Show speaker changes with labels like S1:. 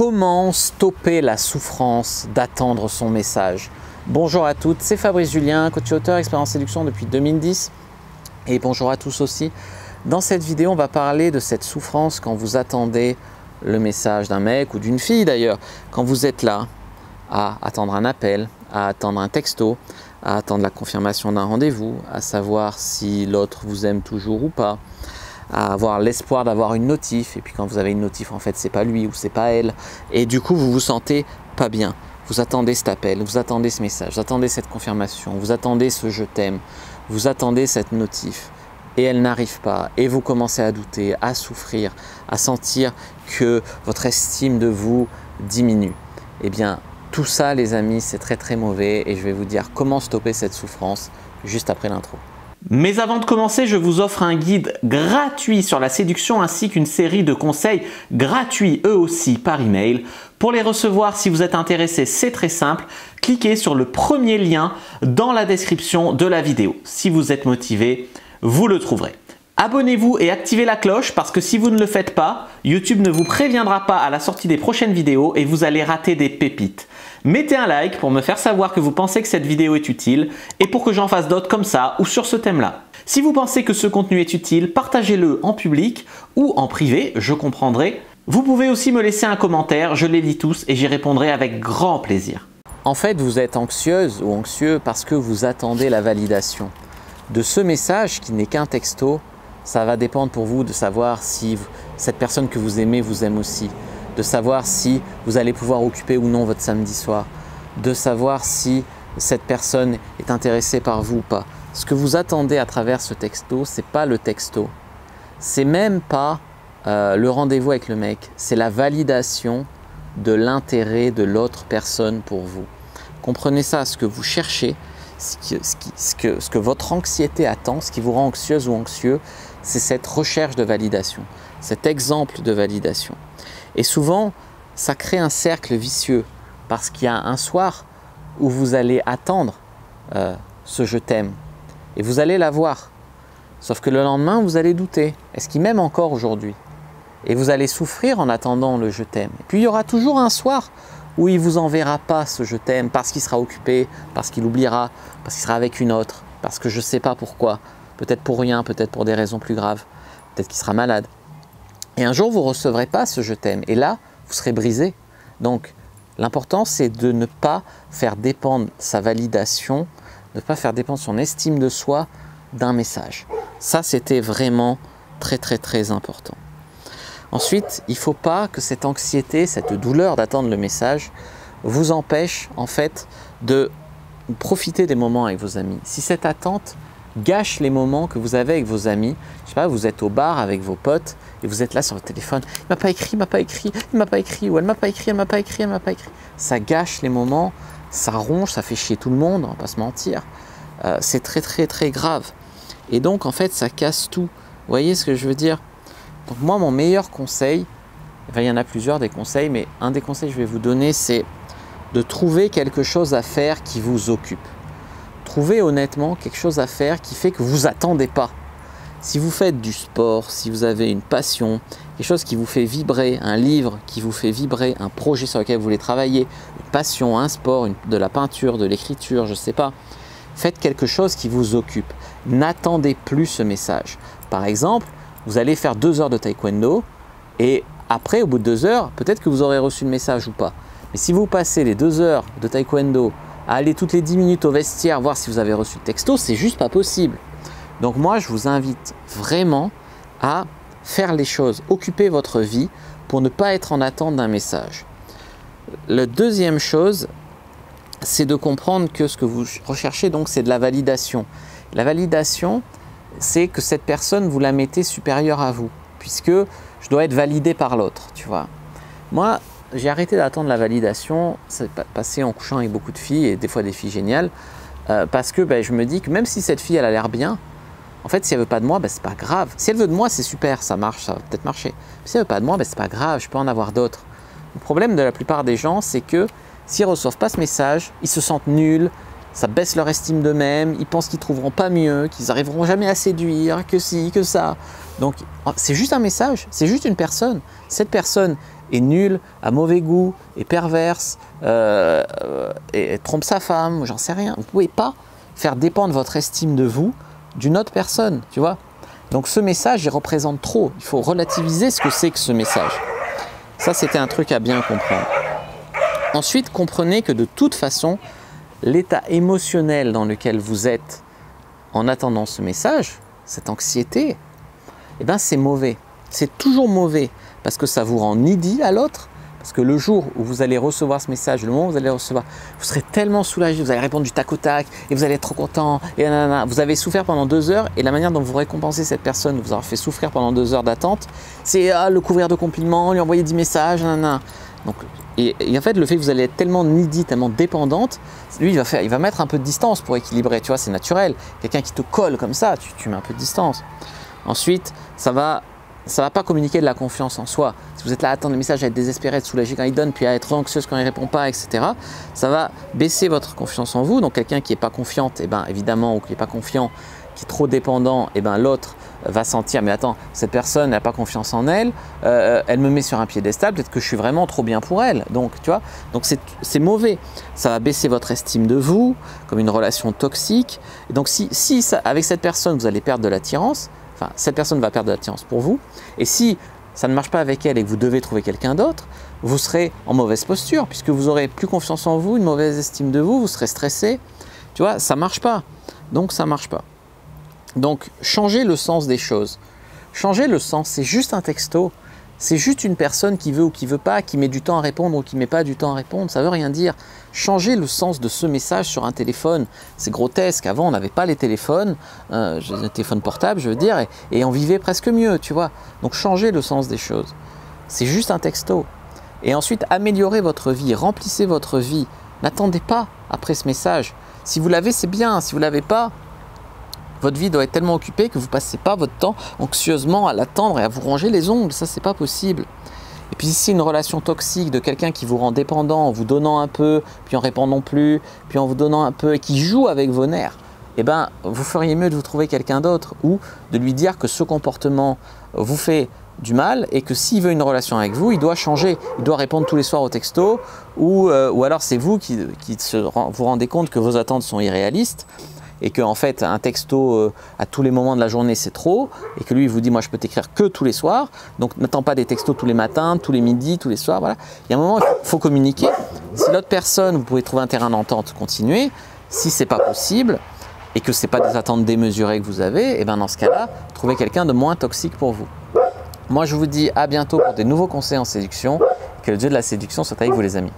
S1: Comment stopper la souffrance d'attendre son message? Bonjour à toutes, c'est Fabrice Julien, coach et auteur, expert en séduction depuis 2010. Et bonjour à tous aussi. Dans cette vidéo, on va parler de cette souffrance quand vous attendez le message d'un mec ou d'une fille d'ailleurs. Quand vous êtes là à attendre un appel, à attendre un texto, à attendre la confirmation d'un rendez-vous, à savoir si l'autre vous aime toujours ou pas, à avoir l'espoir d'avoir une notif, et puis quand vous avez une notif, en fait, c'est pas lui ou c'est pas elle, et du coup, vous vous sentez pas bien. Vous attendez cet appel, vous attendez ce message, vous attendez cette confirmation, vous attendez ce je t'aime, vous attendez cette notif, et elle n'arrive pas, et vous commencez à douter, à souffrir, à sentir que votre estime de vous diminue. Eh bien, tout ça, les amis, c'est très mauvais, et je vais vous dire comment stopper cette souffrance juste après l'intro.
S2: Mais avant de commencer, je vous offre un guide gratuit sur la séduction ainsi qu'une série de conseils gratuits eux aussi par email. Pour les recevoir, si vous êtes intéressé, c'est très simple. Cliquez sur le premier lien dans la description de la vidéo. Si vous êtes motivé, vous le trouverez. Abonnez-vous et activez la cloche parce que si vous ne le faites pas, YouTube ne vous préviendra pas à la sortie des prochaines vidéos et vous allez rater des pépites. Mettez un like pour me faire savoir que vous pensez que cette vidéo est utile et pour que j'en fasse d'autres comme ça ou sur ce thème-là. Si vous pensez que ce contenu est utile, partagez-le en public ou en privé, je comprendrai. Vous pouvez aussi me laisser un commentaire, je les lis tous et j'y répondrai avec grand plaisir.
S1: En fait, vous êtes anxieuse ou anxieux parce que vous attendez la validation de ce message qui n'est qu'un texto. Ça va dépendre pour vous de savoir si cette personne que vous aimez vous aime aussi, de savoir si vous allez pouvoir occuper ou non votre samedi soir, de savoir si cette personne est intéressée par vous ou pas. Ce que vous attendez à travers ce texto, c'est pas le texto, c'est même pas le rendez-vous avec le mec, c'est la validation de l'intérêt de l'autre personne pour vous. Comprenez ça, ce que vous cherchez, ce que votre anxiété attend, ce qui vous rend anxieuse ou anxieux, c'est cette recherche de validation, cet exemple de validation. Et souvent, ça crée un cercle vicieux parce qu'il y a un soir où vous allez attendre ce je t'aime et vous allez l'avoir. Sauf que le lendemain, vous allez douter. Est-ce qu'il m'aime encore aujourd'hui? Et vous allez souffrir en attendant le je t'aime. Et puis il y aura toujours un soir où il ne vous enverra pas ce je t'aime parce qu'il sera occupé, parce qu'il oubliera, parce qu'il sera avec une autre, parce que je ne sais pas pourquoi. Peut-être pour rien, peut-être pour des raisons plus graves, peut-être qu'il sera malade. Et un jour, vous ne recevrez pas ce je t'aime. Et là, vous serez brisé. Donc, l'important, c'est de ne pas faire dépendre sa validation, de ne pas faire dépendre son estime de soi d'un message. Ça, c'était vraiment très important. Ensuite, il ne faut pas que cette anxiété, cette douleur d'attendre le message vous empêche en fait de profiter des moments avec vos amis. Si cette attente gâche les moments que vous avez avec vos amis, je sais pas, vous êtes au bar avec vos potes et vous êtes là sur votre téléphone, il m'a pas écrit, il m'a pas écrit, il m'a pas écrit, ou elle m'a pas écrit, elle m'a pas écrit, elle m'a pas écrit. Ça gâche les moments, ça ronge, ça fait chier tout le monde, on va pas se mentir. C'est très grave. Et donc en fait, ça casse tout. Vous voyez ce que je veux dire? Donc moi, mon meilleur conseil, enfin, il y en a plusieurs des conseils, mais un des conseils que je vais vous donner, c'est de trouver quelque chose à faire qui vous occupe. Trouvez honnêtement quelque chose à faire qui fait que vous attendez pas. Si vous faites du sport, si vous avez une passion, quelque chose qui vous fait vibrer, un livre qui vous fait vibrer, un projet sur lequel vous voulez travailler, une passion, un sport, de la peinture, de l'écriture, je ne sais pas. Faites quelque chose qui vous occupe. N'attendez plus ce message. Par exemple, vous allez faire 2 heures de taekwondo et après, au bout de 2 heures, peut-être que vous aurez reçu le message ou pas. Mais si vous passez les 2 heures de taekwondo à aller toutes les 10 minutes au vestiaire voir si vous avez reçu le texto, c'est juste pas possible. Donc moi, je vous invite vraiment à faire les choses, occuper votre vie pour ne pas être en attente d'un message. La deuxième chose, c'est de comprendre que ce que vous recherchez, donc, c'est de la validation. La validation, c'est que cette personne, vous la mettez supérieure à vous, puisque je dois être validé par l'autre, tu vois. Moi, j'ai arrêté d'attendre la validation, c'est passé en couchant avec beaucoup de filles, et des fois des filles géniales, parce que je me dis que même si cette fille, elle a l'air bien, en fait, si elle veut pas de moi, c'est pas grave. Si elle veut de moi, c'est super, ça marche, ça va peut-être marcher. Si elle veut pas de moi, c'est pas grave, je peux en avoir d'autres. Le problème de la plupart des gens, c'est que s'ils reçoivent pas ce message, ils se sentent nuls, ça baisse leur estime d'eux-mêmes, ils pensent qu'ils ne trouveront pas mieux, qu'ils n'arriveront jamais à séduire, que ci, que ça. Donc c'est juste un message, c'est juste une personne. Cette personne est nulle, a mauvais goût, est perverse, et trompe sa femme, j'en sais rien. Vous ne pouvez pas faire dépendre votre estime de vous d'une autre personne, tu vois. Donc ce message, il représente trop. Il faut relativiser ce que c'est que ce message. Ça, c'était un truc à bien comprendre. Ensuite, comprenez que de toute façon, l'état émotionnel dans lequel vous êtes en attendant ce message, cette anxiété, eh ben, c'est mauvais. C'est toujours mauvais parce que ça vous rend needy à l'autre. Parce que le jour où vous allez recevoir ce message, le moment où vous allez le recevoir, vous serez tellement soulagé, vous allez répondre du tac au tac et vous allez être trop content. Et nanana. Vous avez souffert pendant 2 heures et la manière dont vous récompensez cette personne, vous avoir fait souffrir pendant 2 heures d'attente, c'est le couvrir de compliments, lui envoyer 10 messages, nanana. Donc, et en fait, le fait que vous allez être tellement needy, tellement dépendante, lui, il va mettre un peu de distance pour équilibrer. Tu vois, c'est naturel. Quelqu'un qui te colle comme ça, tu mets un peu de distance. Ensuite, ça va pas communiquer de la confiance en soi. Si vous êtes là à attendre le message, à être désespéré, à être soulagé quand il donne, puis à être anxieuse quand il ne répond pas, etc., ça va baisser votre confiance en vous. Donc quelqu'un qui n'est pas confiante, eh ben, évidemment, ou qui n'est pas confiant, qui est trop dépendant, eh ben, l'autre va sentir, mais attends, cette personne n'a pas confiance en elle, elle me met sur un piédestal, peut-être que je suis vraiment trop bien pour elle. Donc, tu vois, donc c'est mauvais. Ça va baisser votre estime de vous, comme une relation toxique. Et donc si avec cette personne, vous allez perdre de l'attirance, enfin, cette personne va perdre de l'attirance pour vous. Et si ça ne marche pas avec elle et que vous devez trouver quelqu'un d'autre, vous serez en mauvaise posture puisque vous aurez plus confiance en vous, une mauvaise estime de vous, vous serez stressé. Tu vois, ça ne marche pas. Donc, ça ne marche pas. Donc, changez le sens des choses. Changer le sens, c'est juste un texto. C'est juste une personne qui veut ou qui ne veut pas, qui met du temps à répondre ou qui ne met pas du temps à répondre. Ça ne veut rien dire. Changez le sens de ce message sur un téléphone. C'est grotesque. Avant, on n'avait pas les téléphones, les téléphones portables, je veux dire, et on vivait presque mieux, tu vois. Donc, changez le sens des choses. C'est juste un texto. Et ensuite, améliorez votre vie, remplissez votre vie. N'attendez pas après ce message. Si vous l'avez, c'est bien. Si vous ne l'avez pas, votre vie doit être tellement occupée que vous ne passez pas votre temps anxieusement à l'attendre et à vous ronger les ongles. Ça, c'est pas possible. Et puis si c'est une relation toxique de quelqu'un qui vous rend dépendant en vous donnant un peu, puis en répondant plus, puis en vous donnant un peu et qui joue avec vos nerfs, eh ben, vous feriez mieux de vous trouver quelqu'un d'autre ou de lui dire que ce comportement vous fait du mal et que s'il veut une relation avec vous, il doit changer. Il doit répondre tous les soirs au texto ou alors c'est vous qui vous rendez compte que vos attentes sont irréalistes et qu'en fait un texto à tous les moments de la journée c'est trop, et que lui il vous dit moi je peux t'écrire que tous les soirs, donc n'attends pas des textos tous les matins, tous les midis, tous les soirs, voilà. Il y a un moment il faut communiquer. Si l'autre personne, vous pouvez trouver un terrain d'entente, continuez. Si c'est pas possible et que c'est pas des attentes démesurées que vous avez, et ben dans ce cas-là, trouvez quelqu'un de moins toxique pour vous. Moi je vous dis à bientôt pour des nouveaux conseils en séduction, que le dieu de la séduction soit avec vous les amis.